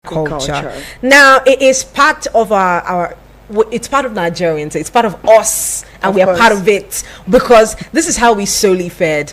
culture. Now, it is part of it's part of Nigerians, it's part of us, and we are part of it, because this is how we solely fed,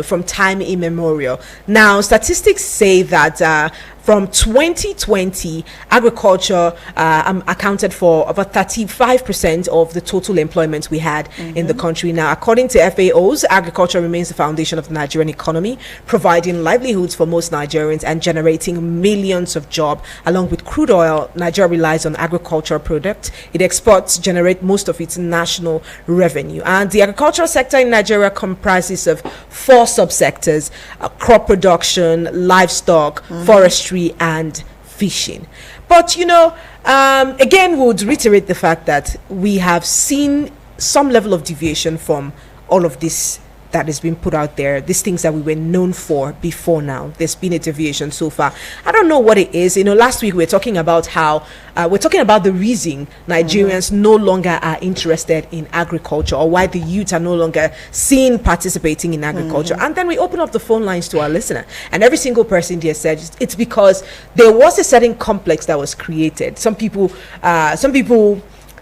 from time immemorial. Now, statistics say that from 2020, agriculture accounted for about 35% of the total employment we had in the country. Now, according to FAOs, agriculture remains the foundation of the Nigerian economy, providing livelihoods for most Nigerians and generating millions of jobs. Along with crude oil, Nigeria relies on agricultural products. It exports, generate most of its national revenue. And the agricultural sector in Nigeria comprises of 4 subsectors: crop production, livestock, forestry, and fishing. But again, we would reiterate the fact that we have seen some level of deviation from all of this that has been put out there, these things that we were known for before. Now there's been a deviation so far. I don't know what it is. Last week we were talking about how the reason Nigerians no longer are interested in agriculture, or why the youth are no longer seen participating in agriculture. And then we open up the phone lines to our listener, and every single person there said it's because there was a certain complex that was created. Some people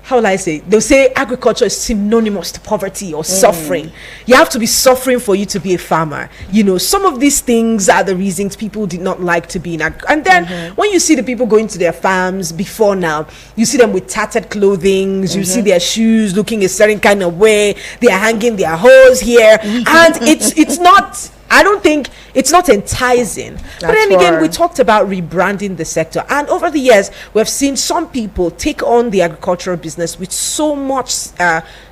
how will I say? They'll say agriculture is synonymous to poverty or suffering. You have to be suffering for you to be a farmer. Some of these things are the reasons people did not like to be in agriculture. And then when you see the people going to their farms before now, you see them with tattered clothing, you see their shoes looking a certain kind of way, they are hanging their hose here, and it's not, I don't think it's not enticing. But then again, we talked about rebranding the sector, and over the years we've seen some people take on the agricultural business with so much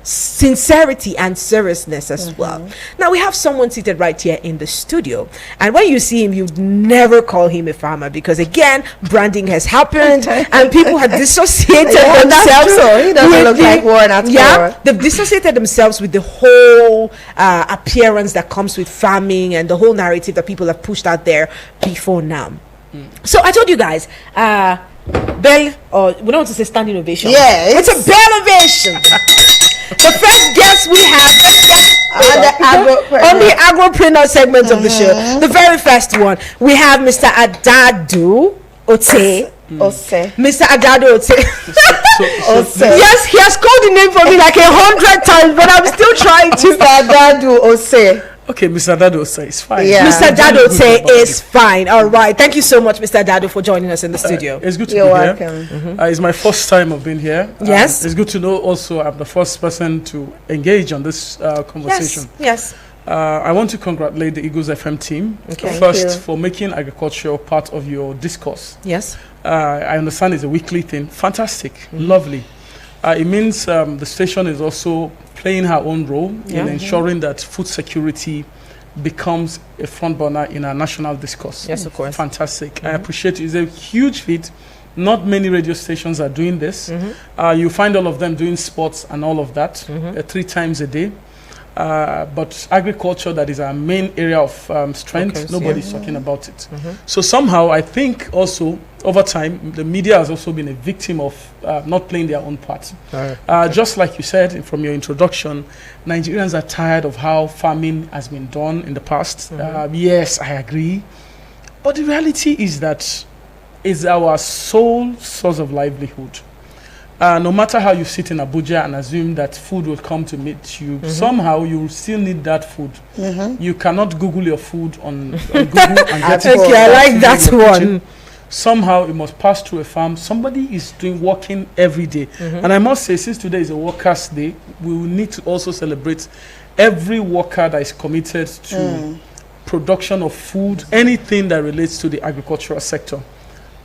sincerity and seriousness as well. Now we have someone seated right here in the studio, and when you see him, you'd never call him a farmer, because again, branding has happened and people have dissociated themselves. He doesn't look like one at all. They've dissociated themselves with the whole appearance that comes with farming and the whole narrative that people have pushed out there before now. So I told you guys, bell, or we don't want to say standing ovation. Yeah, it's a bell ovation. The first guest we have on the agropreneur segment of the show, the very first one, we have Mr. Adadu Ote. Mr. Adadu Ote. Yes, he has called the name for me like 100 times, but I'm still trying to. Mr. Adadu Ose. Okay, Mr. Dado is fine. Yeah. Mr. Dado is fine. All right. Thank you so much, Mr. Dado, for joining us in the studio. It's good to You're be welcome. here. It's my first time of being here. Yes. It's good to know also I'm the first person to engage on this conversation. Yes. I want to congratulate the Eagles FM team first for making agriculture part of your discourse. Yes. I understand it's a weekly thing. Fantastic. Lovely. It means the station is also playing her own role in ensuring that food security becomes a front burner in our national discourse. Yes, of course. Fantastic. I appreciate it. It's a huge feat. Not many radio stations are doing this. You find all of them doing sports and all of that 3 times a day. But agriculture, that is our main area of strength, nobody's talking about it. So somehow I think also over time the media has also been a victim of not playing their own part. Just like you said from your introduction, Nigerians are tired of how farming has been done in the past. Yes, I agree, but the reality is that it's our sole source of livelihood. No matter how you sit in Abuja and assume that food will come to meet you, somehow you will still need that food. You cannot Google your food on Google and get it. Okay, I like that one. Somehow it must pass through a farm. Somebody is working every day. And I must say, since today is a workers' day, we will need to also celebrate every worker that is committed to production of food, anything that relates to the agricultural sector.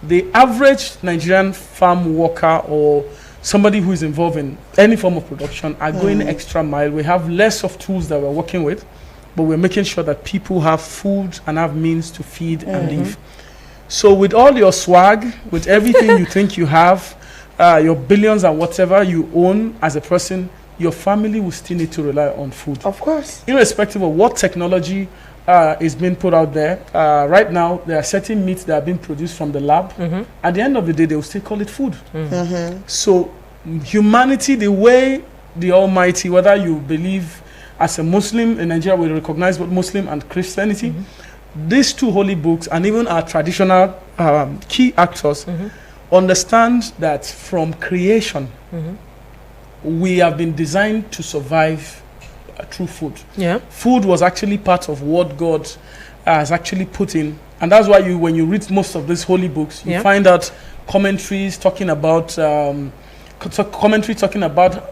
The average Nigerian farm worker or somebody who is involved in any form of production are going extra mile. We have less of tools that we're working with, but we're making sure that people have food and have means to feed and live. So with all your swag, with everything you think you have, your billions and whatever you own as a person, your family will still need to rely on food. Of course. Irrespective of what technology is being put out there. Right now, there are certain meats that are being produced from the lab. At the end of the day, they will still call it food. So humanity, the way the Almighty, whether you believe as a Muslim in Nigeria, we recognize both Muslim and Christianity. These 2 holy books and even our traditional key actors understand that from creation, we have been designed to survive through food. Yeah. Food was actually part of what God has actually put in. And that's why when you read most of these holy books, you find out commentaries talking about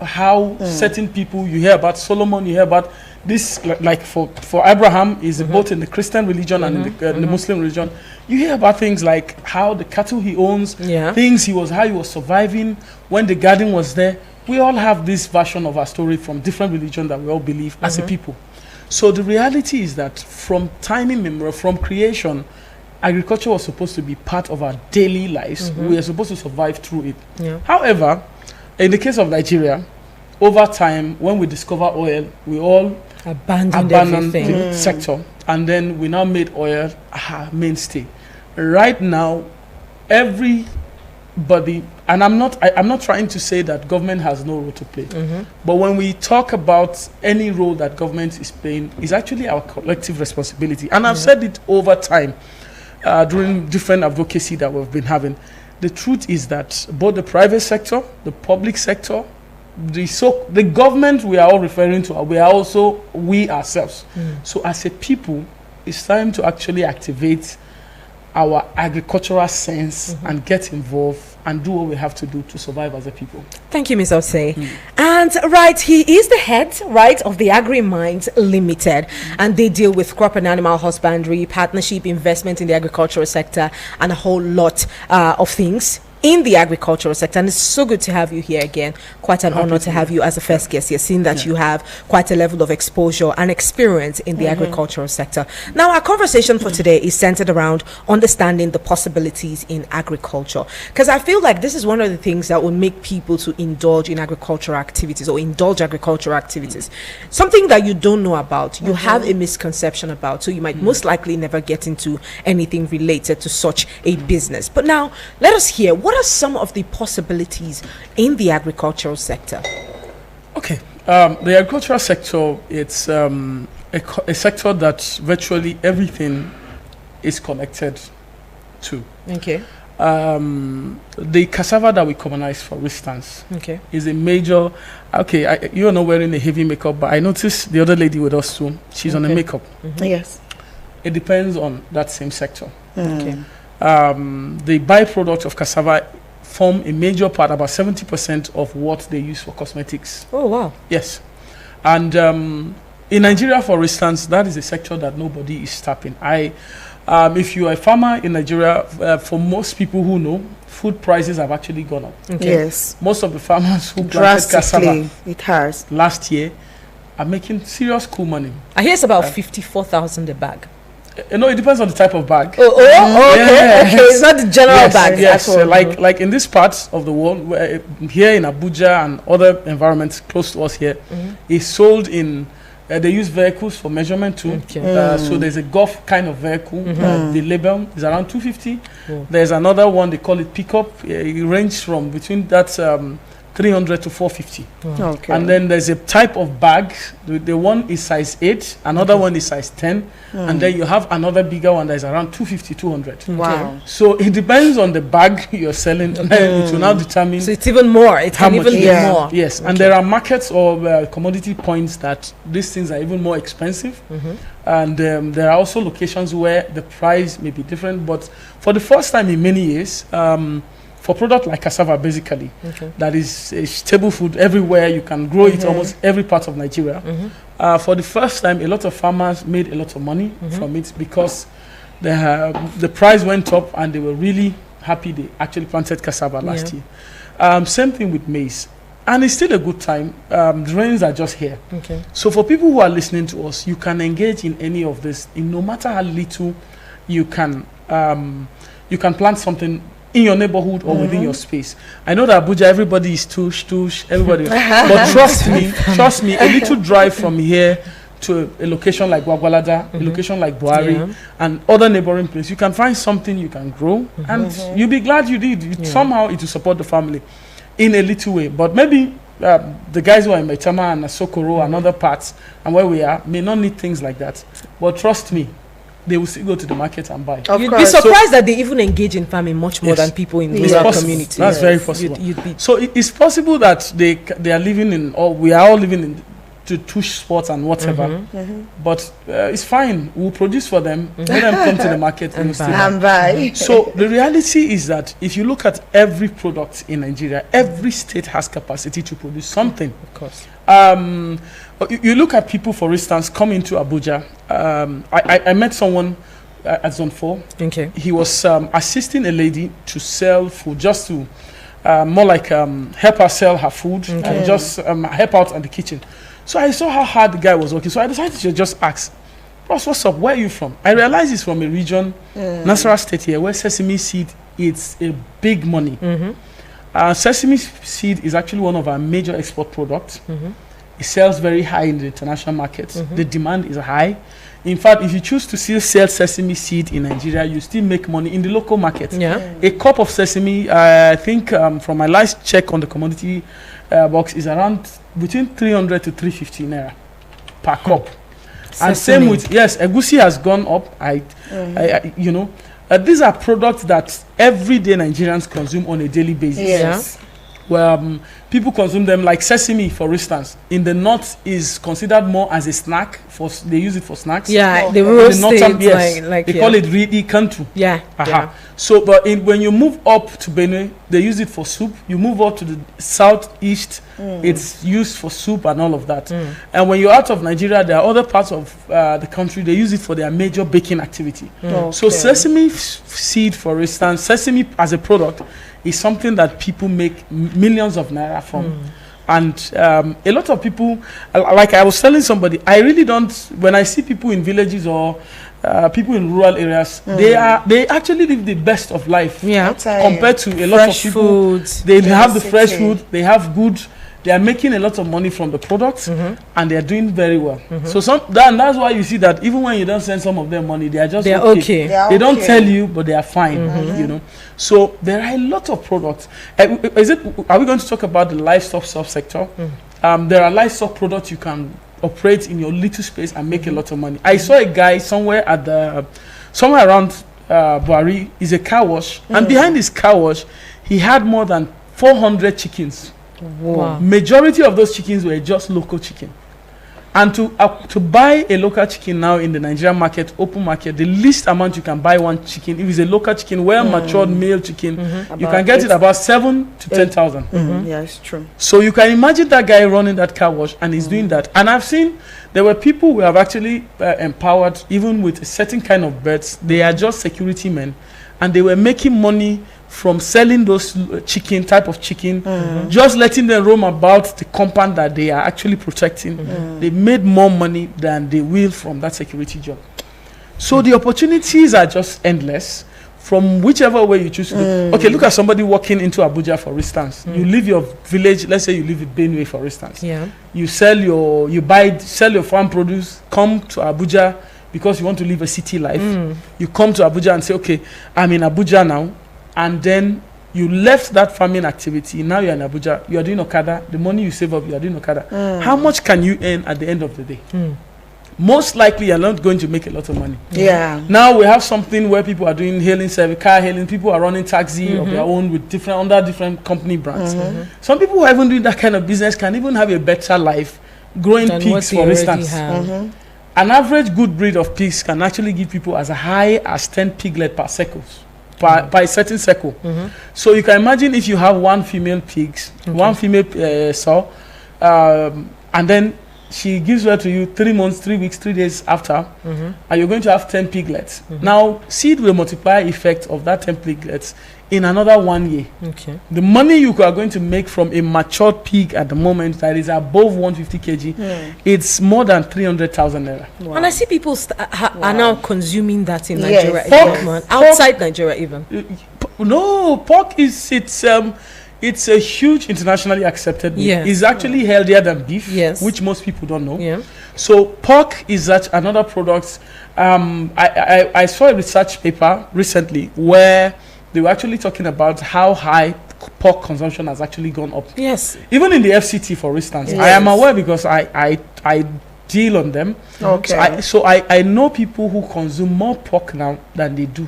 how certain people, you hear about Solomon, you hear about this, like for Abraham is both in the Christian religion and in the Muslim religion. You hear about things like how the cattle he owns, how he was surviving when the garden was there. We all have this version of our story from different religions that we all believe as a people. So the reality is that from time immemorial, from creation, agriculture was supposed to be part of our daily lives. We are supposed to survive through it. Yeah. However, in the case of Nigeria, over time, when we discover oil, we all abandoned the sector, and then we now made oil our mainstay. Right now, everybody, and I'm not trying to say that government has no role to play, but when we talk about any role that government is playing, is actually our collective responsibility. And I've said it over time during different advocacy that we've been having. The truth is that both the private sector, the public sector, the government we are all referring to, we are also we ourselves. So as a people, it's time to actually activate our agricultural sense and get involved and do what we have to do to survive as a people. Thank you, Ms. Osei. And he is the head, of the AgriMinds Limited, and they deal with crop and animal husbandry, partnership, investment in the agricultural sector, and a whole lot of things in the agricultural sector. And it's so good to have you here again. Quite an honor to have you as a first guest here, seeing that you have quite a level of exposure and experience in the agricultural sector. Now, our conversation for today is centered around understanding the possibilities in agriculture, because I feel like this is one of the things that will make people to indulge in agricultural activities or indulge agricultural activities. Something that you don't know about, you have a misconception about, so you might most likely never get into anything related to such a business. But now, let us hear, what are some of the possibilities in the agricultural sector? Okay, the agricultural sector, it's a sector that virtually everything is connected to. Okay. The cassava that we commonize, for instance, is a major. You're not wearing a heavy makeup, but I noticed the other lady with us too. She's on a makeup. Yes. It depends on that same sector. Okay. The byproduct of cassava form a major part, about 70% of what they use for cosmetics. Oh, wow. Yes. And in Nigeria, for instance, that is a sector that nobody is tapping. If you are a farmer in Nigeria, for most people who know, food prices have actually gone up. Okay. Yes. Most of the farmers who planted cassava last year are making serious cool money. I hear it's about 54,000 a bag. No, it depends on the type of bag. Okay. It's not the general bag. Yes, like in this part of the world, here in Abuja and other environments close to us here, it's sold in. They use vehicles for measurement too. So there's a golf kind of vehicle. The label is around 250. There's another one, they call it pickup. It ranges from between that 300 to 450. Okay. And then there's a type of bag. The one is size 8, another one is size 10, and then you have another bigger one that is around 250, 200. Wow. So it depends on the bag you're selling. It will now determine. So it's even more. It can even be more. Yes, and there are markets or commodity points that these things are even more expensive. And there are also locations where the price may be different. But for the first time in many years, for product like cassava, basically, that is a staple food everywhere. You can grow it almost every part of Nigeria. For the first time, a lot of farmers made a lot of money from it because the price went up and they were really happy they actually planted cassava last year. Same thing with maize. And it's still a good time. The rains are just here. So for people who are listening to us, you can engage in any of this. No matter how little you can plant something in your neighborhood or within your space. I know that Abuja, everybody is tush, everybody. But trust me, a little drive from here to a location like Gwagwalada, a location like Buhari, and other neighboring places, you can find something you can grow, and you'll be glad you did. Somehow it will support the family in a little way. But maybe the guys who are in Maitama and Sokoro and other parts, and where we are, may not need things like that. But trust me, they will still go to the market and buy. Of You'd be course. surprised that they even engage in farming much more Yes. than people in It's rural possible. communities. That's very possible. You'd be So it's possible that they are living in, or we are all living in, to tush sports and whatever. But it's fine. We'll produce for them. Let them come to the market and And we'll still buy. buy. And buy. So the reality is that if you look at every product in Nigeria, every state has capacity to produce something. of course. You look at people, for instance, come into Abuja. I met someone at Zone 4. Okay. He was assisting a lady to sell food, just to more like help her sell her food and just help out in the kitchen. So I saw how hard the guy was working. So I decided to just ask, Ross, what's up? Where are you from? I realized he's from a region, Nasarawa State here, where sesame seed is a big money. Sesame seed is actually one of our major export products. It sells very high in the international market. The demand is high. In fact, if you choose to still sell sesame seed in Nigeria, you still make money in the local market. Yeah. A cup of sesame, I think from my last check on the commodity box, is around between 300 to 350 naira per cup. And same Sesame. with, yes, egusi has gone up. You know, these are products that everyday Nigerians consume on a daily basis. Yes. Where people consume them, like sesame, for instance. In the north, is considered more as a snack. They use it for snacks. Yeah, Okay. they In the roast northern, it yes, like they yeah. call it riɗi kantu. Yeah. Aha. Yeah. So, but when you move up to Benue, they use it for soup. You move up to the southeast, it's used for soup and all of that. And when you're out of Nigeria, there are other parts of the country, they use it for their major baking activity. So Okay. sesame seed, for instance, sesame as a product is something that people make millions of naira from. And a lot of people, like I was telling somebody, I really don't, when I see people in villages or people in rural areas, they actually live the best of life Yeah. compared to a lot of Fresh people. foods. They have the Yes, fresh okay. food, they have good, they are making a lot of money from the products, and they are doing very well. So that's why you see that even when you don't send some of them money, they are just They're okay. They are They don't okay. tell you, but they are fine. You know. So there are a lot of products. Are we going to talk about the livestock subsector? There are livestock products you can operate in your little space and make a lot of money. I saw a guy somewhere around Buhari, is a car wash, and behind his car wash, he had more than 400 chickens. Wow. Majority of those chickens were just local chicken. And to buy a local chicken now in the Nigerian market, open market, the least amount you can buy one chicken, if it's a local chicken, well matured male chicken, you About can get it about 7 to 10,000. Yeah, it's true. So you can imagine that guy running that car wash and he's doing that. And I've seen there were people who have actually empowered, even with a certain kind of birds. They are just security men, and they were making money from selling those type of chicken, just letting them roam about the compound that they are actually protecting. They made more money than they will from that security job. So the opportunities are just endless from whichever way you choose to do. Okay, look at somebody walking into Abuja, for instance. You leave your village, let's say you live in Benue, for instance. Yeah. You sell your farm produce, come to Abuja because you want to live a city life. You come to Abuja and say, okay, I'm in Abuja now. And then you left that farming activity. Now you're in Abuja. You are doing Okada. The money you save up, you are doing Okada. How much can you earn at the end of the day? Most likely, you're not going to make a lot of money. Yeah. Now we have something where people are doing hailing service, car hailing. People are running taxi of their own with under different company brands. Some people who are even doing that kind of business can even have a better life, growing Than what pigs, they for already instance. have. An average good breed of pigs can actually give people as high as 10 piglet per circles. By a certain circle. So you can imagine if you have one female pigs, one female sow, and then she gives birth to you 3 months, 3 weeks, 3 days after, and you're going to have 10 piglets. Now, seed will multiply effect of that 10 piglets in another 1 year. Okay. The money you are going to make from a matured pig at the moment that is above 150 kg, it's more than 300,000 naira. Wow. And I see people are now consuming that in Yes. Nigeria, Pork. even, man. Outside Nigeria, even. No, pork it's a huge internationally accepted meat. Yes. It's actually healthier than beef, Yes. which most people don't know. Yeah. So pork is another product. I saw a research paper recently where they were actually talking about how high pork consumption has actually gone up. Yes. Even in the FCT, for instance, I Yes. am aware because I deal on them. Okay. So I know people who consume more pork now than they do.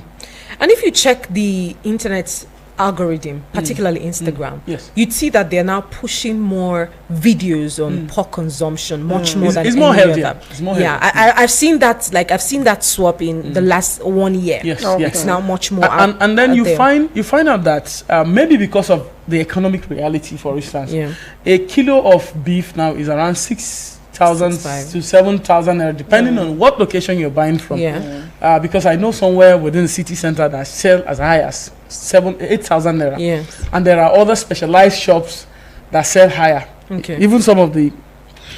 And if you check the internet's algorithm, particularly Instagram, yes, you'd see that they're now pushing more videos on pork consumption, much more than it's any more healthier. other. It's more Yeah, healthier. I've seen that. Like I've seen that swap in the last 1 year. Yes, Okay. yes. It's now much more. And then out you there. find out that maybe because of the economic reality, for instance, Yeah. a kilo of beef now is around 6,000 6,500. to 7,000 naira, depending on what location you're buying from. Yeah. Because I know somewhere within the city center that sell as high as 8,000 naira. Yeah. And there are other specialized shops that sell higher. Okay. Even some of the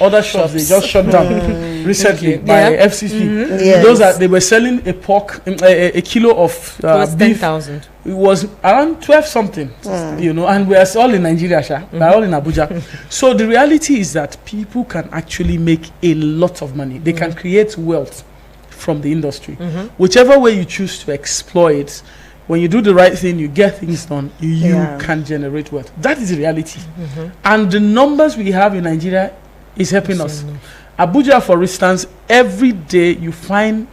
other shops they just shut down recently Okay. by Yeah. FCC. Yes. Those are they were selling a pork, a kilo of It was beef. 10,000. It was around 12 something, and we are all in Nigeria, we're all in Abuja. So the reality is that people can actually make a lot of money. They can create wealth from the industry. Whichever way you choose to exploit, when you do the right thing, you get things done, you can generate wealth. That is the reality. And the numbers we have in Nigeria is helping us. Abuja, for instance, every day you find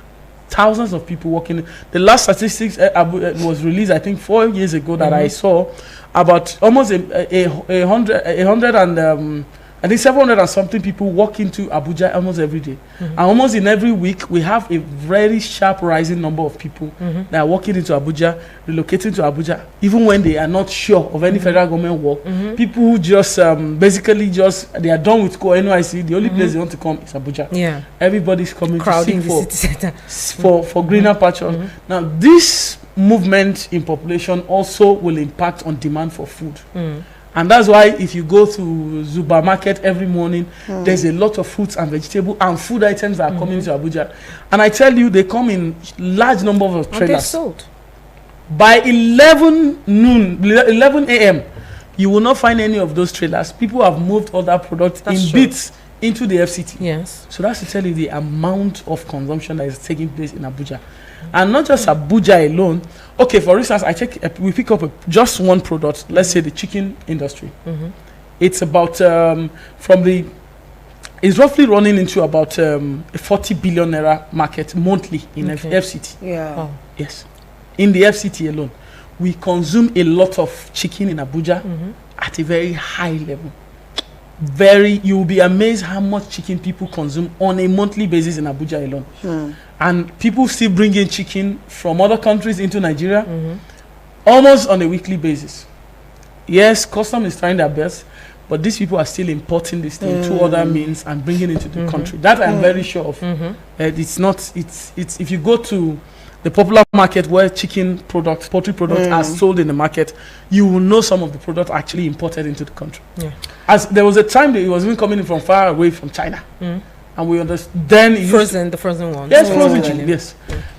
thousands of people working. The last statistics was released, I think, 4 years ago that I saw, about almost a hundred and I think 700 and something people walk into Abuja almost every day. And almost in every week, we have a very sharp rising number of people that are walking into Abuja, relocating to Abuja, even when they are not sure of any federal government work. People who just basically they are done with NYC, the only place they want to come is Abuja. Yeah. Everybody's coming Crowding to the seek city center. for greener pastures. Now, this movement in population also will impact on demand for food. And that's why if you go to Zuba Market every morning, there's a lot of fruits and vegetables and food items that are coming to Abuja. And I tell you, they come in large numbers of And they're trailers. sold. By 11 a.m., you will not find any of those trailers. People have moved other products That's in true. bits into the FCT. Yes. So that's to tell you the amount of consumption that is taking place in Abuja. And not just Abuja alone. Okay, for instance, we pick up just one product, let's say the chicken industry. It's about, it's roughly running into about a 40 billion naira market monthly in FCT. Yeah. Oh. Yes. In the FCT alone. We consume a lot of chicken in Abuja at a very high level. You will be amazed how much chicken people consume on a monthly basis in Abuja alone. And people still bring in chicken from other countries into Nigeria almost on a weekly basis. Yes, custom is trying their best, but these people are still importing this thing through other means and bringing it into the country. That I'm very sure of. It's if you go to the popular market where poultry products are sold in the market, you will know some of the products actually imported into the country. Yeah. As there was a time that it was even coming in from far away from China. And we understand then The frozen ones. yes, frozen chicken,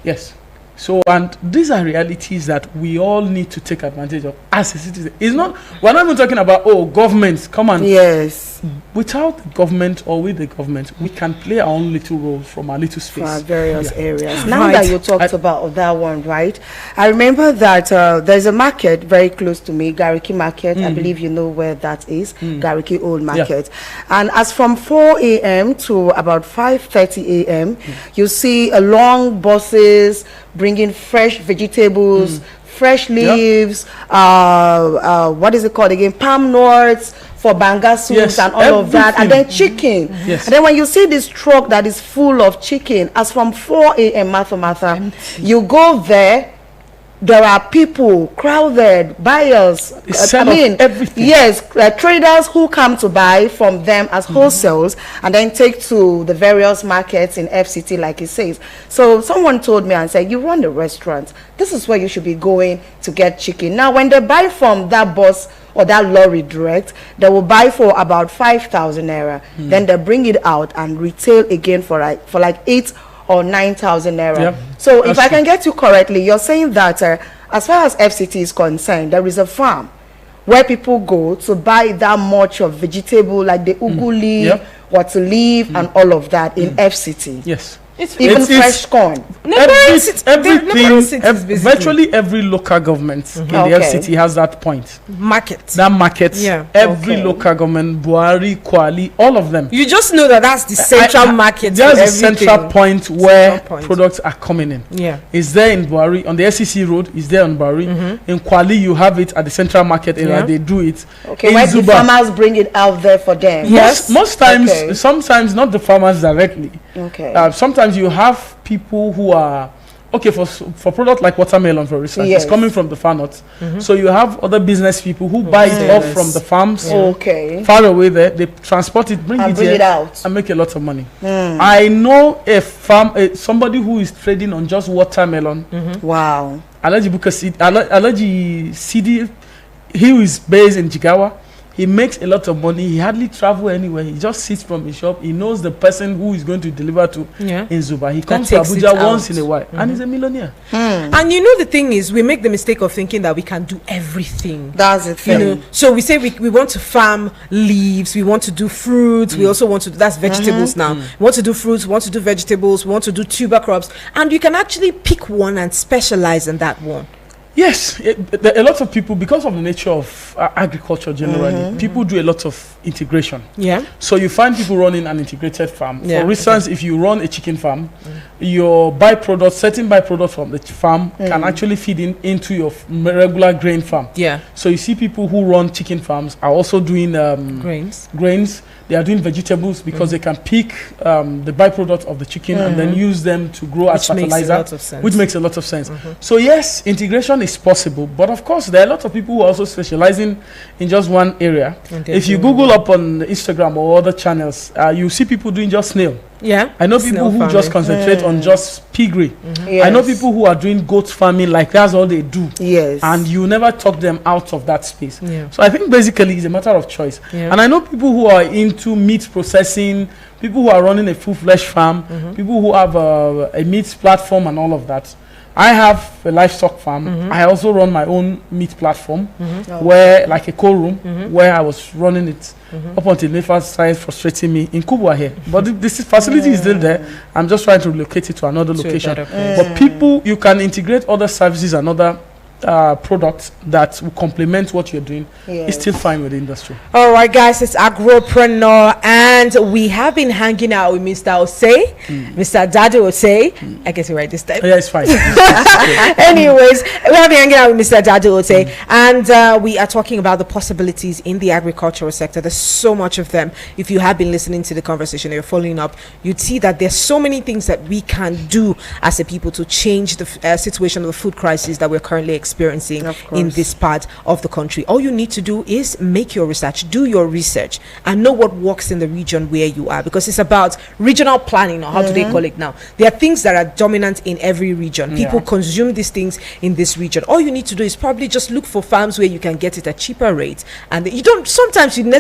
yes. So, and these are realities that we all need to take advantage of as a citizen. We're not even talking about governments come and Yes. Without the government or with the government, we can play our own little role from our little space. For our various areas. Now Right. that you talked about that one, right? I remember that there's a market very close to me, Gariki Market. I believe you know where that is, Gariki Old Market. And as from 4 a.m. to about 5:30 a.m., you see long buses bringing fresh vegetables, fresh leaves, what is it called again? Palm nuts for banga soups and all of that, and then chicken. Yes. And then when you see this truck that is full of chicken, as from 4 a.m. Martha, you go there, there are people crowded, buyers. Everything. Yes, traders who come to buy from them as wholesales and then take to the various markets in FCT, like it says. So someone told me and said, you run a restaurant. This is where you should be going to get chicken. Now, when they buy from that bus or that lorry direct, they will buy for about 5,000 naira. Then they bring it out and retail again for like 8 or 9,000 naira. Yep. So if I can get you correctly, you're saying that as far as FCT is concerned, there is a farm where people go to buy that much of vegetable, like the ugu leaf, water leaf, and all of that in FCT. Yes. Even fresh corn. Virtually every local government in the FCT has that point. That market. Yeah. Every local government, Buhari, Kwali, all of them. You just know that's the central market. There's a central point where products are coming in. Yeah. It's there in Buhari, on the SEC road, it's there on Buhari. In Kwali, you have it at the central market area. They do it. Okay, where the farmers bring it out there for them. Yes. Most times, sometimes not the farmers directly. Okay. Sometimes you have people who are for product like watermelon, for instance, it's coming from the far north. So you have other business people who buy it off from the farms far away there. They transport it, bring it out, and make a lot of money. I know somebody who is trading on just watermelon. Wow. Allergy CD, he is based in Jigawa. He makes a lot of money. He hardly travel anywhere. He just sits from his shop. He knows the person who is going to deliver to in Zuba. He comes to Abuja once in a while, and he's a millionaire. And you know the thing is, we make the mistake of thinking that we can do everything. That's the thing. You know, so we say we want to farm leaves. We want to do fruits. We also want to that's vegetables now. We want to do fruits. We want to do vegetables. We want to do tuber crops. And you can actually pick one and specialize in that one. Yes, a lot of people, because of the nature of agriculture generally, people do a lot of integration. Yeah. So you find people running an integrated farm. For instance, if you run a chicken farm, your certain byproducts from the farm can actually feed into your regular grain farm. Yeah. So you see people who run chicken farms are also doing grains. They are doing vegetables because they can pick the byproduct of the chicken and then use them to grow as fertilizer, which makes a lot of sense. So yes, integration is possible, but of course there are a lot of people who are also specializing in just one area. If you Google up on Instagram or other channels, you see people doing just snail. Yeah, I know people who just concentrate on just piggery. I know people who are doing goat farming, like that's all they do. Yes, and you never talk them out of that space. So I think basically it's a matter of choice. And I know people who are into meat processing, people who are running a full-fledged farm, people who have a meat platform and all of that. I have a livestock farm. I also run my own meat platform, where like a co-room, where I was running it up until NEFA started frustrating me in Kubwa here. But this facility is still there. I'm just trying to relocate it to another location. But people, you can integrate other services and other products that will complement what you're doing. It's still fine with the industry. All right, guys, it's Agropreneur, and we have been hanging out with Mr. Osei, Mr. Dade Osei. I guess you're right this time. Yeah, it's fine. Anyways, we have been hanging out with Mr. Dade Osei, and we are talking about the possibilities in the agricultural sector. There's so much of them. If you have been listening to the conversation, you're following up, you'd see that there's so many things that we can do as a people to change the situation of the food crisis that we're currently experiencing in this part of the country. All you need to do is make your research, do your research, and know what works in the region where you are, because it's about regional planning, or how do they call it now? There are things that are dominant in every region. People consume these things in this region. All you need to do is probably just look for farms where you can get it at cheaper rates, and you don't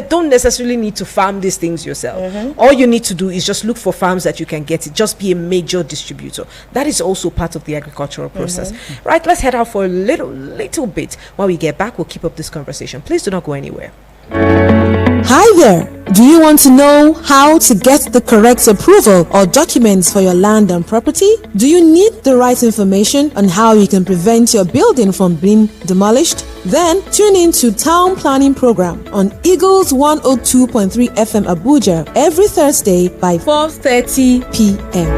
don't necessarily need to farm these things yourself. All you need to do is just look for farms that you can get it. Just be a major distributor. That is also part of the agricultural process. Right, let's head out for a little bit. When we get back, we'll keep up this conversation. Please do not go anywhere. Hi there. Do you want to know how to get the correct approval or documents for your land and property? Do you need the right information on how you can prevent your building from being demolished? Then tune in to Town Planning Program on Eagles 102.3 FM Abuja every Thursday by 4:30 p.m.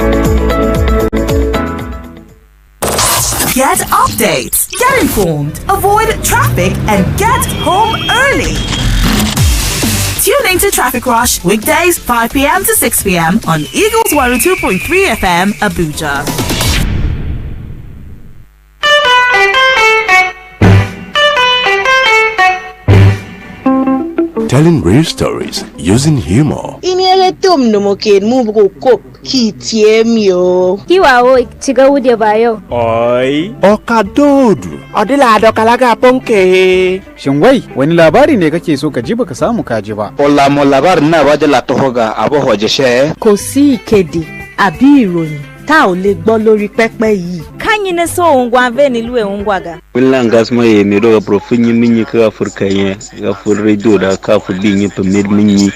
Get updates, get informed, avoid traffic, and get home early. Tune into Traffic Rush weekdays 5 p.m. to 6 p.m. on Eagles 102.3 FM Abuja. Telling real stories using humor. Kiwawo chigawude bayo. Oi, Okadodu. Odila dokalaga ponke. Shin wai wani labari ne kake so ka ji baka samu kaji ba? Ola mo labarin na waje la tohoga abo hojeshe. Kò sí ìkéde àbí ìròyìn tá ò lè gbọ́ lórí pẹ́pẹ́ yìí. Kanyine so ongwa ve nilu ongwaga. Willan gasma ye mi do profinyi minyi ka Afrika ye ga fur radio da ka fu binyi pe med minyi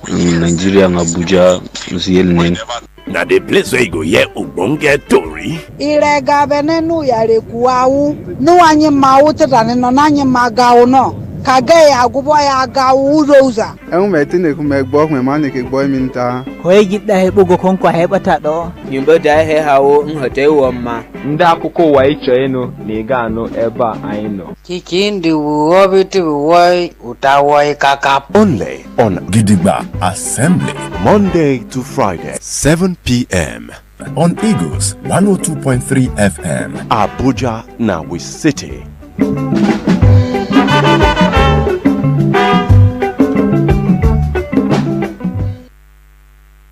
Nigeria Abuja musiyel nen. na the place where you go hear ogbonge tori. Irega benenu yare kuau no anye mauta than no nanye magao no. Kage agubo ya gawu rosa. Metine kumegbo me mane ke boy minta. Hoye gidda he bugo konkwa he bata do. Nyimbo da he hawo nhote wo ma. Nda akụkọ wa icho eno na ịga anụ ebe a anyị nọ. Kikindi wo biti wo utawo kaka. Only on Gidigba Assembly, Monday to Friday, 7 p.m. on Eagles 102.3 FM. Abuja, now we city.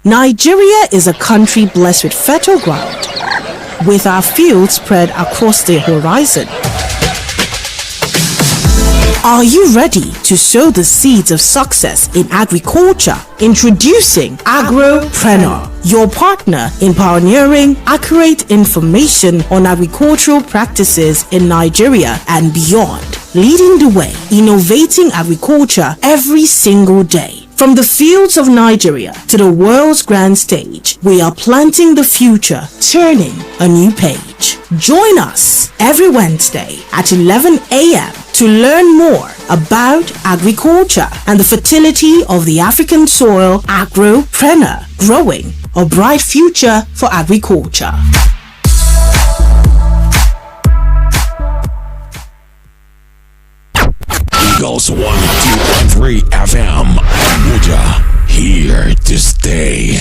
Nigeria is a country blessed with fertile ground, with our fields spread across the horizon. Are you ready to sow the seeds of success in agriculture? Introducing Agropreneur, your partner in pioneering accurate information on agricultural practices in Nigeria and beyond. Leading the way, innovating agriculture every single day. From the fields of Nigeria to the world's grand stage, we are planting the future, turning a new page. Join us every Wednesday at 11 a.m. to learn more about agriculture and the fertility of the African soil. Agropreneur, growing a bright future for agriculture. Eagles 102.3 FM, Abuja, here to stay.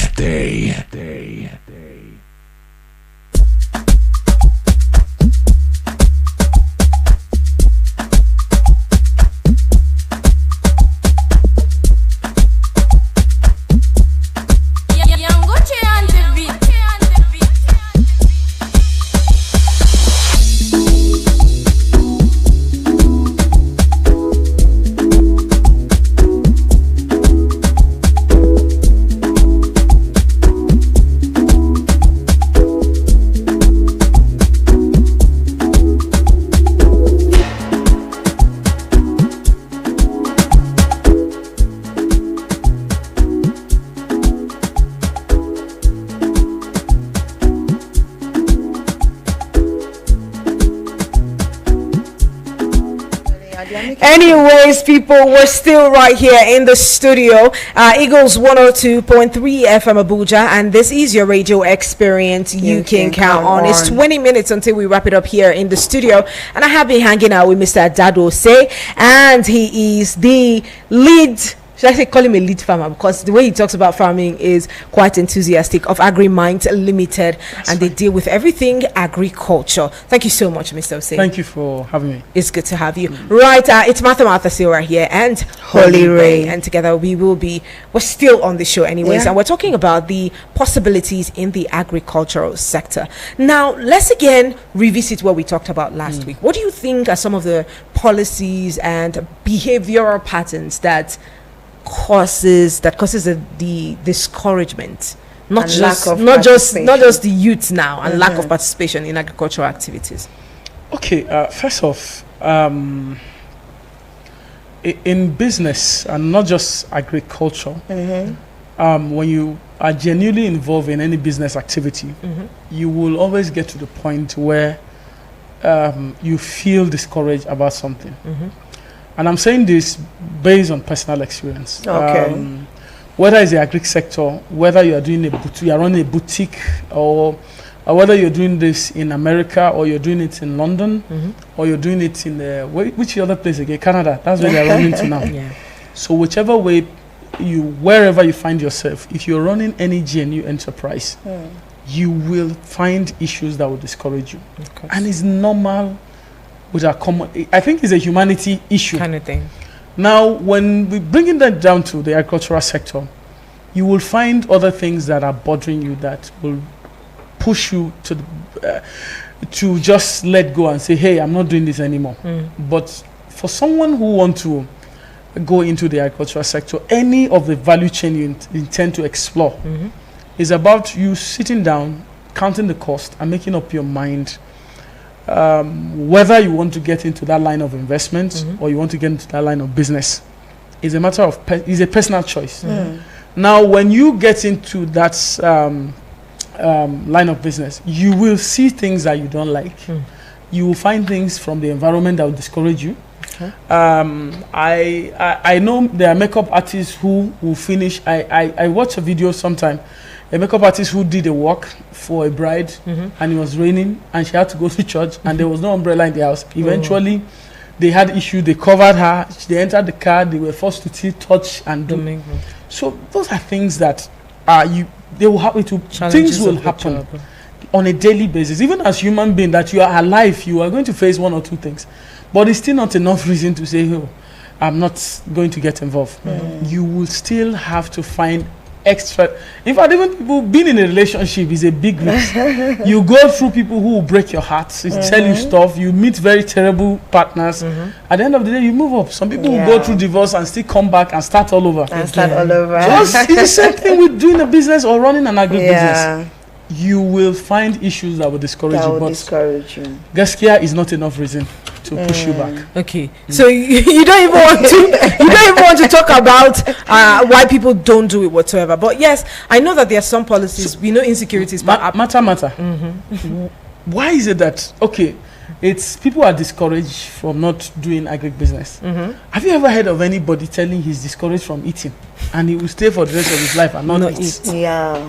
Anyways, people, we're still right here in the studio. Eagles 102.3 FM Abuja, and this is your radio experience you can count on. It's 20 minutes until we wrap it up here in the studio, and I have been hanging out with Mr. Dado Say, and he is the lead. Should I say call him a lead farmer, because the way he talks about farming is quite enthusiastic, of AgriMinds Limited. That's and right. They deal with everything agriculture. Thank you so much, Mr. Osei. Thank you for having me. It's good to have you. Right, it's Martha Silva here and Holy Ray, and together we're still on the show anyways, and we're talking about the possibilities in the agricultural sector. Now, let's again revisit what we talked about last week. What do you think are some of the policies and behavioral patterns that causes the discouragement, not just the youth now, and lack of participation in agricultural activities? Okay, first off, in business and not just agriculture, when you are genuinely involved in any business activity, you will always get to the point where you feel discouraged about something. And I'm saying this based on personal experience. Okay. Whether it's the agri sector, whether you are doing you are running a boutique, or whether you're doing this in America, or you're doing it in London, or you're doing it in which other place again? Canada. That's where they're running to now. Yeah. So whichever way wherever you find yourself, if you're running any GNU enterprise, you will find issues that will discourage you, and it's normal. With our common, I think it's a humanity issue kind of thing. Now, when we bringing that down to the agricultural sector, you will find other things that are bothering you that will push you to just let go and say, "Hey, I'm not doing this anymore." But for someone who wants to go into the agricultural sector, any of the value chain you intend to explore is about you sitting down, counting the cost, and making up your mind. Whether you want to get into that line of investment or you want to get into that line of business is a matter of is a personal choice. Now, when you get into that line of business, you will see things that you don't like. You will find things from the environment that will discourage you. Okay. I know there are makeup artists who will finish. I watched a video sometime, a makeup artist who did a work for a bride, and it was raining and she had to go to church and there was no umbrella in the house. Eventually they had issue, they covered her, they entered the car, they were forced to touch and do. So those are things that they will happen to, things will happen on a daily basis. Even as human being that you are alive, you are going to face one or two things, but it's still not enough reason to say, oh, I'm not going to get involved. You will still have to find extra. In fact, even people being in a relationship is a big risk. You go through people who will break your heart, tell you stuff, you meet very terrible partners. At the end of the day, you move up. Some people will go through divorce and still come back and start all over. Just, it's the same thing with doing a business or running an agribusiness. You will find issues that will discourage you. Gaskiya is not enough reason to push you back. Okay, so you don't even want to talk about why people don't do it whatsoever. But yes, I know that there are some policies. We know insecurities, but matter. Why is it that it's people are discouraged from not doing agribusiness? Have you ever heard of anybody telling he's discouraged from eating and he will stay for the rest of his life and not eat?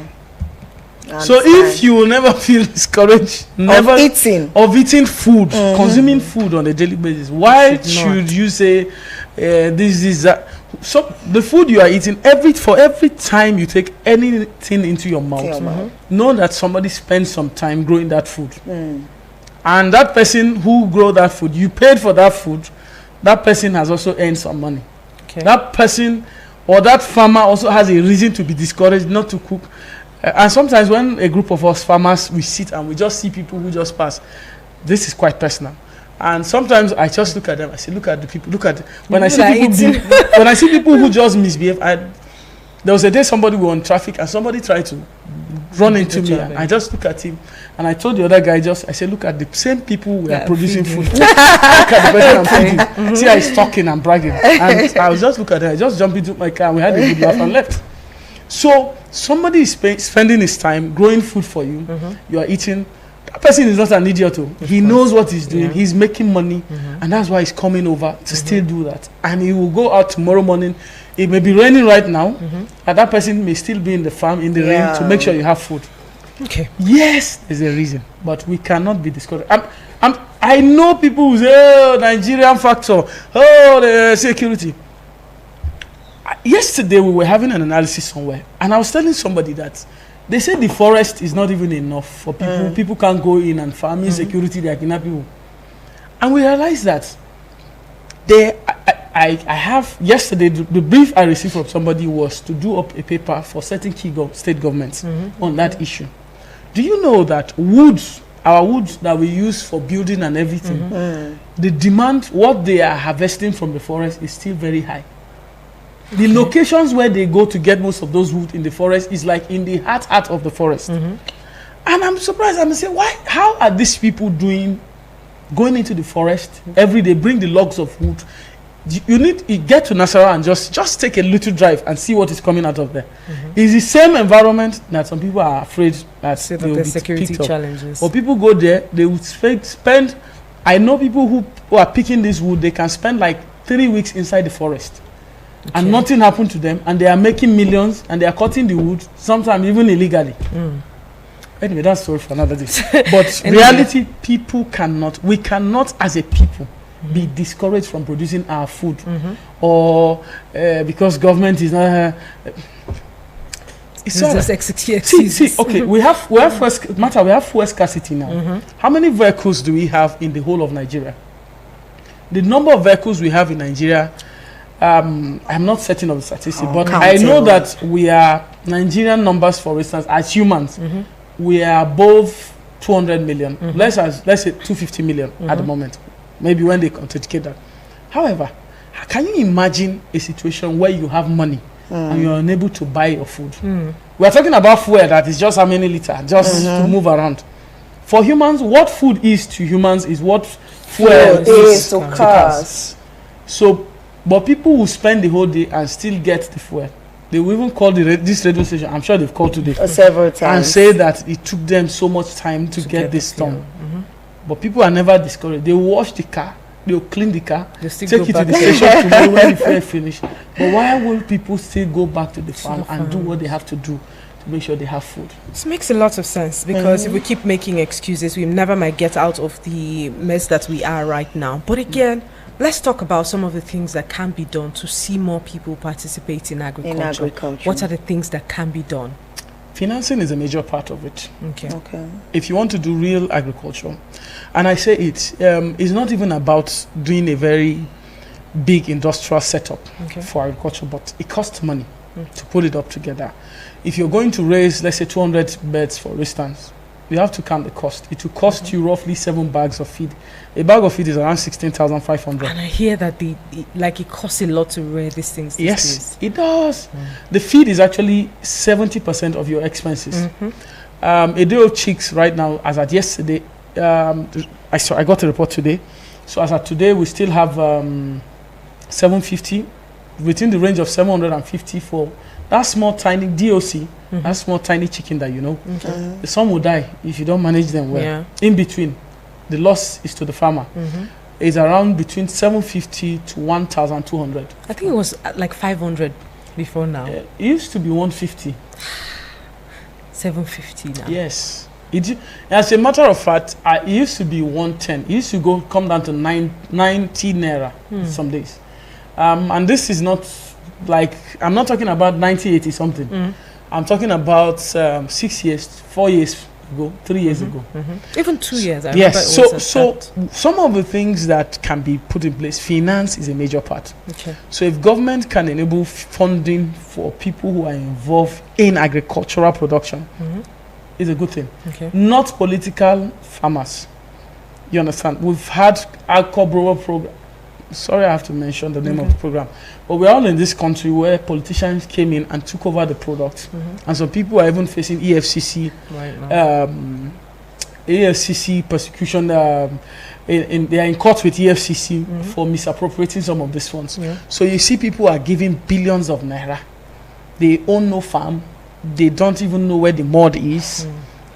So if you will never feel discouraged of eating food, consuming food on a daily basis, why should you say this is that? So the food you are eating, for every time you take anything into your mouth, know that somebody spends some time growing that food, and that person who grow that food, you paid for that food. That person has also earned some money. That person or that farmer also has a reason to be discouraged not to cook. And sometimes when a group of us farmers, we sit and we just see people who just pass, this is quite personal. And sometimes I just look at them, I say, look at the people, when I see people who just misbehave. There was a day somebody was on traffic and somebody tried to run into me, and I just look at him and I told the other guy, I said, look at the same people we are producing food. Look at the person I'm feeding. See how he's talking and bragging. And I was just look at him, I just jumped into my car and we had a good laugh and left. So somebody is spending his time growing food for you. You are eating. That person is not an idiot. He knows what he's doing. He's making money, and that's why he's coming over to still do that. And he will go out tomorrow morning. It may be raining right now, and that person may still be in the farm in the rain to make sure you have food. Yes, there's a reason, but we cannot be discouraged. I know people who say, "Oh, Nigerian factor. Oh, the security." Yesterday we were having an analysis somewhere, and I was telling somebody that they said the forest is not even enough for people. People can't go in and farm insecurity. They are kidnapping people, and we realized that I have yesterday the brief I received from somebody was to do up a paper for certain key state governments on that issue. Do you know that our woods that we use for building and everything, the demand, what they are harvesting from the forest is still very high. The locations where they go to get most of those wood in the forest is like in the heart of the forest. And I'm surprised. I'm saying, how are these people going into the forest every day, bring the logs of wood? You get to Nasarawa and just take a little drive and see what is coming out of there. It's the same environment that some people are afraid that they will be security challenges. But people go there, they would spend. I know people who are picking this wood. They can spend like 3 weeks inside the forest. And nothing happened to them, and they are making millions, and they are cutting the wood, sometimes even illegally. Anyway, that's story for another day. But reality, we cannot as a people be discouraged from producing our food, or because government is not. It's just see, okay, we have fuel scarcity now. How many vehicles do we have in the whole of Nigeria? The number of vehicles we have in Nigeria. I'm not setting up the statistics, but I know that we are Nigerian numbers, for instance, as humans, we are above 200 million. Let's say 250 million at the moment. Maybe when they authenticate that. However, can you imagine a situation where you have money and you are unable to buy your food? We are talking about fuel that is just how many liters, just to move around. For humans, what food is to humans is what fuel is to cars. So. But people will spend the whole day and still get the fuel. They will even call this radio station. I'm sure they've called today several times and say that it took them so much time to get this done. But people are never discouraged. They will wash the car, they will clean the car, take it to the station tomorrow when the fair finish. But why will people still go back to the farm and do what they have to do to make sure they have food? This makes a lot of sense, because if we keep making excuses, we never might get out of the mess that we are right now. But again, let's talk about some of the things that can be done to see more people participate in agriculture. What are the things that can be done? Financing is a major part of it. Okay. If you want to do real agriculture, and I say it's not even about doing a very big industrial setup for agriculture, but it costs money to put it up together. If you're going to raise, let's say, 200 birds, for instance, you have to count the cost. It will cost you roughly 7 bags of feed. A bag of feed is around 16,500. And I hear that it costs a lot to rear these things these days. It does. The feed is actually 70% of your expenses. A day of chicks right now, as at yesterday, I got a report today. So as at today, we still have 750, within the range of 750 for that small tiny DOC, that small tiny chicken that you know. Some will die if you don't manage them well. In between, the loss is to the farmer. It's around between 750 to 1,200. I think it was like 500 before now. It used to be 150. 750 now. Yes. As a matter of fact, it used to be 110. It used to come down to 90 naira some days. And this is not like, I'm not talking about 80 something. I'm talking about 6 years, 4 years ago, 3 years ago. Even 2 years. Yes. So some of the things that can be put in place, finance is a major part. So if government can enable funding for people who are involved in agricultural production, it's a good thing. Not political farmers. You understand? We've had Alcohol Grower program. Sorry, I have to mention the name of the program. But we're all in this country where politicians came in and took over the product. And some people are even facing EFCC, EFCC persecution. They are in court with EFCC for misappropriating some of these funds. So you see people are giving billions of naira. They own no farm. They don't even know where the mud is.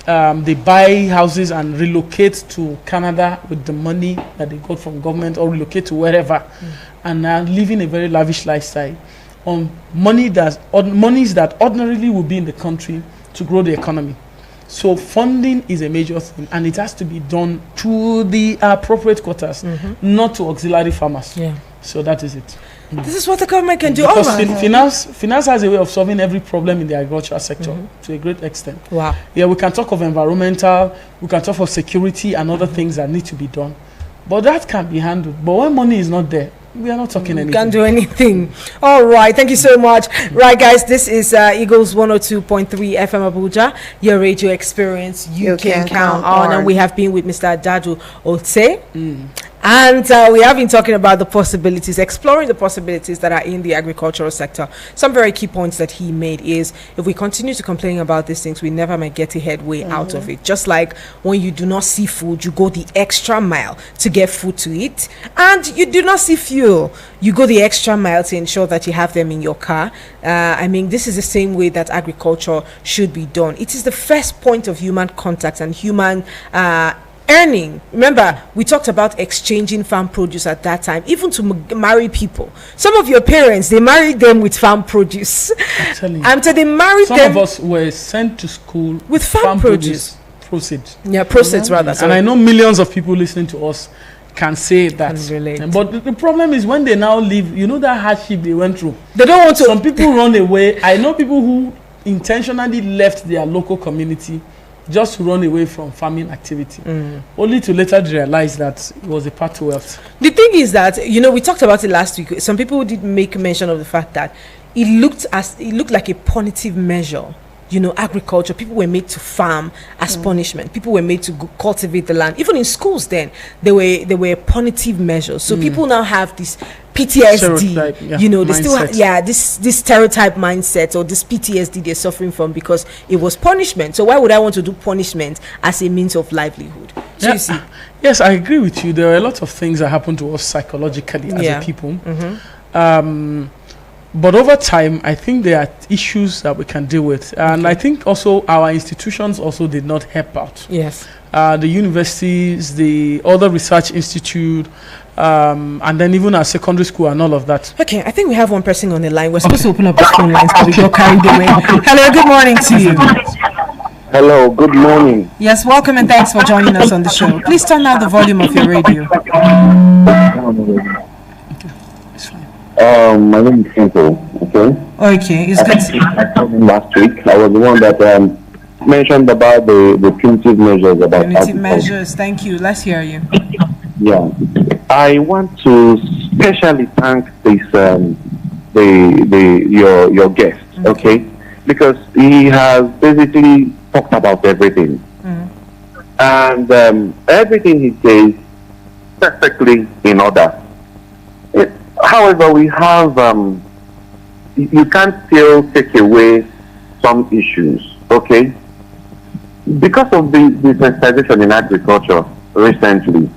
They buy houses and relocate to Canada with the money that they got from government, or relocate to wherever, and are living a very lavish lifestyle on monies that ordinarily would be in the country to grow the economy. So funding is a major thing, and it has to be done to the appropriate quarters, not to auxiliary farmers. So that is it. This is what the government can do. Because finance has a way of solving every problem in the agricultural sector to a great extent. Wow. Yeah, we can talk of environmental, we can talk of security and other things that need to be done. But that can be handled. But when money is not there, we are not talking anything. Can't do anything. All right. Thank you so much. Right, guys. This is Eagles 102.3 FM Abuja. Your radio experience you can count on. And we have been with Mr. Dadu Ote. And we have been talking about the possibilities, exploring the possibilities that are in the agricultural sector. Some very key points that he made is, if we continue to complain about these things, we never might get a headway out of it. Just like when you do not see food, you go the extra mile to get food to eat. And you do not see fuel, you go the extra mile to ensure that you have them in your car. I mean, this is the same way that agriculture should be done. It is the first point of human contact and human earning. Remember, we talked about exchanging farm produce at that time, even to marry people. Some of your parents, they married them with farm produce. Until they married them. Some of us were sent to school with farm produce. Proceed. Yeah, proceed rather. And I know millions of people listening to us can say that. Can relate. But the problem is when they now leave, you know that hardship they went through. They don't want to. Some people run away. I know people who intentionally left their local community just to run away from farming activity, only to later realize that it was a path to wealth. The thing is that, you know, we talked about it last week. Some people did make mention of the fact that it looked like a punitive measure. You know, agriculture, people were made to farm as punishment. People were made to cultivate the land. Even in schools then, there were punitive measures. So people now have this PTSD, you know, they still have, this stereotype mindset, or this PTSD they're suffering from because it was punishment. So why would I want to do punishment as a means of livelihood? So you see. Yes, I agree with you. There are a lot of things that happen to us psychologically as a people. But over time, I think there are issues that we can deal with. And I think also our institutions also did not help out. Yes. The universities, the other research institute, and then even our secondary school and all of that. Okay, I think we have one person on the line. We're supposed to open up the phone lines, but we got carried away. Hello, good morning to you. Hello, good morning. Yes, welcome and thanks for joining us on the show. Please turn down the volume of your radio. My name is Simple. Okay, it's good. Last week, I was the one that mentioned about the punitive measures. Punitive measures, thank you. Let's hear you. Yeah, I want to specially thank this your guest, okay, because he has basically talked about everything, and everything he says perfectly in order. However, we have you can't still take away some issues, okay? Because of the sensitization in agriculture recently,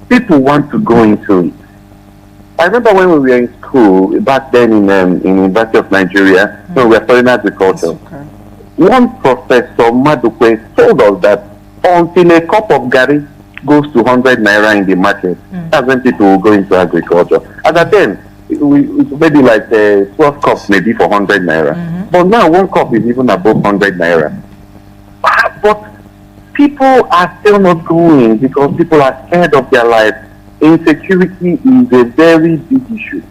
people want to go into it. I remember when we were in school back then in University of Nigeria, when we were studying agriculture. One professor, Madukwe, told us that until a cup of garri goes to 100 naira in the market, that's when people will go into agriculture. At that time, it's maybe like 12 cups maybe for 100 naira. But now one cup is even above 100 naira. But people are still not going because people are scared of their life. Insecurity is a very big issue.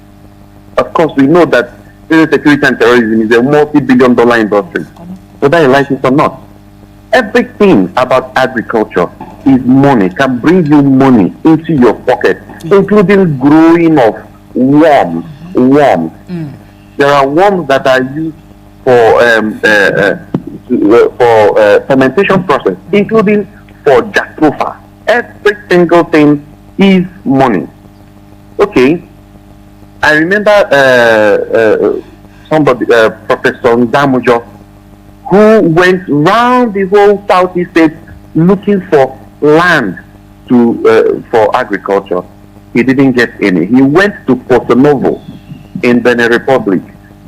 Of course, we know that security and terrorism is a multi-billion-dollar industry, whether you like it or not. Everything about agriculture is money, can bring you money into your pocket, including growing of worms. There are worms that are used for fermentation process, including for jatropha. Every single thing is money. Okay, I remember somebody, Professor Ndamujo, who went round the whole Southeast state looking for land for agriculture. He didn't get any. He went to Porto Novo in Benin Republic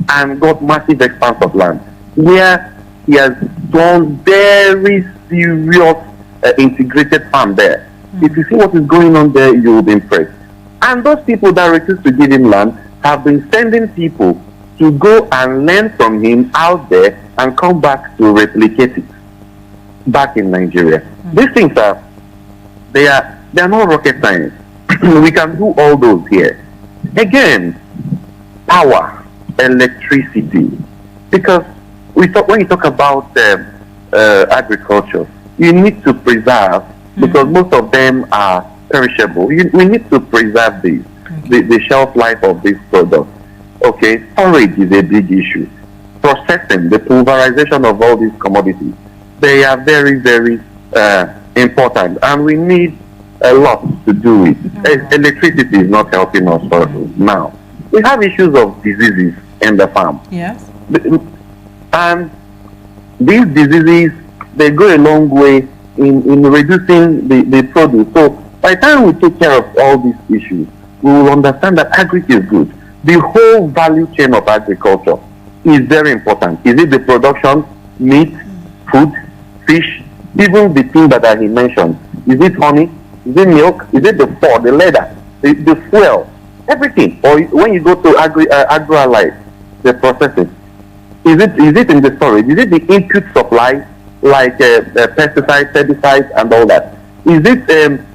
and got massive expanse of land, where he has done very serious integrated farm there. If you see what is going on there, you will be impressed. And those people that refuse to give him land have been sending people to go and learn from him out there and come back to replicate it back in Nigeria. These things they are not rocket science. We can do all those here. Again, power, electricity, because when you talk about agriculture, you need to preserve, because most of them are perishable. We need to preserve these, the shelf life of these products. Okay, storage is a big issue. Processing, the pulverization of all these commodities, they are very, very important, and we need a lot to do with. Electricity is not helping us for now. We have issues of diseases in the farm. Yes. And these diseases, they go a long way in reducing the produce. So by the time we take care of all these issues, we will understand that agric is good. The whole value chain of agriculture is very important. Is it the production, meat, food, fish, even the thing that he mentioned? Is it honey? Is it milk? Is it the fur, the leather, the fuel, everything? Or when you go to agro-allied, the processing, is it in the storage? Is it the input supply, like pesticides, herbicides, and all that? Is it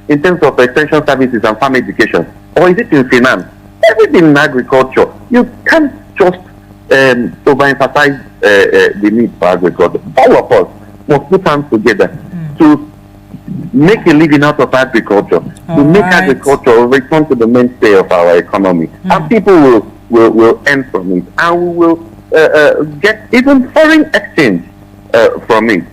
in terms of extension services and farm education? Or is it in finance? Everything in agriculture. You can't just overemphasize the need for agriculture. All of us must put hands together to make a living out of agriculture, to make agriculture return to the mainstay of our economy, and people will earn from it, and we will get even foreign exchange from it.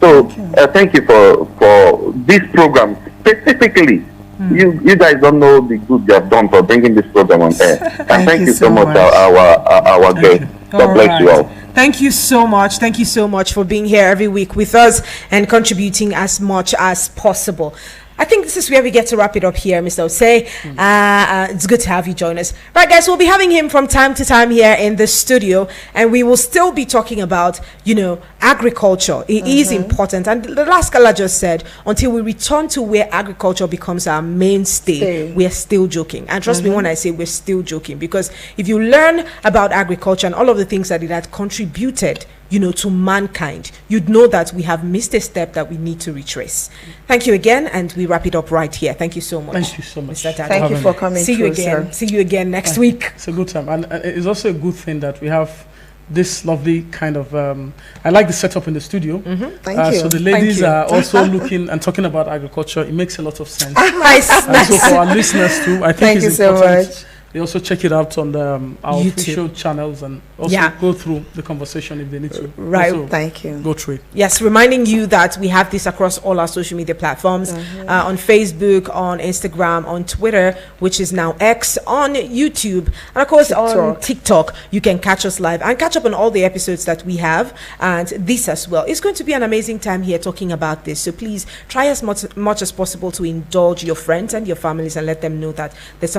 So thank you for this program specifically. You guys don't know the good you have done for bringing this program on air, and thank you so much our guest. God bless you all. Thank you so much. Thank you so much for being here every week with us and contributing as much as possible. I think this is where we get to wrap it up here, Mr. Osei. It's good to have you join us. Right, guys, we'll be having him from time to time here in the studio, and we will still be talking about, agriculture. It is important. And the last caller just said, until we return to where agriculture becomes our mainstay, we are still joking. And trust me when I say we're still joking, because if you learn about agriculture and all of the things that it had contributed, to mankind, you'd know that we have missed a step that we need to retrace. Thank you again, and we wrap it up right here. Thank you so much. Thank you so much. Mr. Dada. Thank you for coming. See you again. See you again next week. It's a good time, and it's also a good thing that we have this lovely kind of I like the setup in the studio. Thank you. So the ladies are also looking and talking about agriculture. It makes a lot of sense. Nice. So for our listeners too, I think it's important. So much. They also check it out on our YouTube. official channels, and also go through the conversation if they need to. Right. Also thank you. Go through it. Yes, reminding you that we have this across all our social media platforms, on Facebook, on Instagram, on Twitter, which is now X, on YouTube, and of course on TikTok. You can catch us live and catch up on all the episodes that we have, and this as well. It's going to be an amazing time here talking about this. So please try as much as possible to indulge your friends and your families and let them know that there's